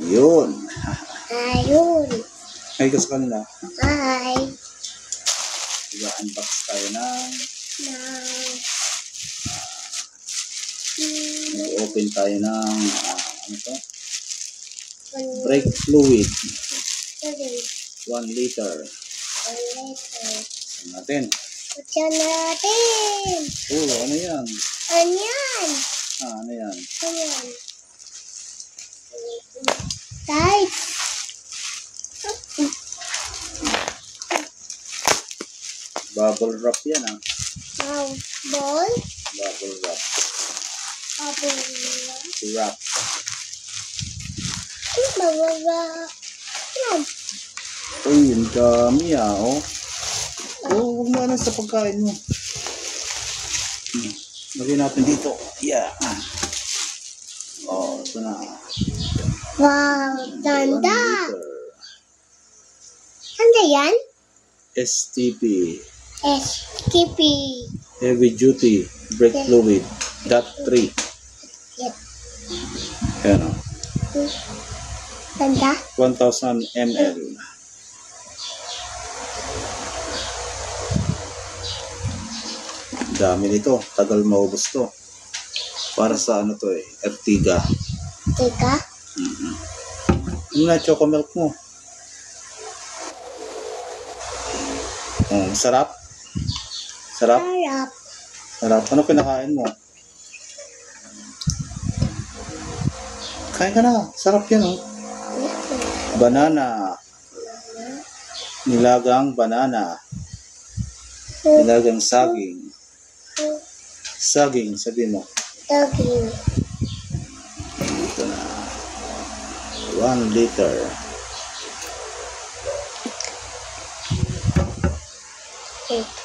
Yun. Ayun. Ay, ka sa kanila. Hi. Iba-unbox tayo ng mag-open tayo ng ano to? Brake fluid. 1 liter. Saan natin? Buksan natin. Oh, ano yan? Ano yan? Ano yan? Ano yan? Guys. Bubble wrap yan Ball. Bubble wrap. Bubble. Wrap. Bubble wrap. Yan. Uy, ang dami oh. Oh, huwag mo ano sa pagkain mo. Lagyan natin dito. Yeah. Oh, ito na. Wow, 1 ganda. liter. Ano yan? STP. Skippy. Heavy duty brake fluid. .3. Yep. Ayan o. Ganda. 1,000 ml. Dami nito. Tagal maubos to. Para sa ano to Ertiga. Teka. Ano na choco milk mo? Oh, sarap. Sarap. Sarap. Sarap. Ano pinakain mo? Kain ka na. Sarap yan Banana. Nilagang banana. Nilagang saging. Saging, sabi mo. Doggy. Ito na. 1 liter. Okay.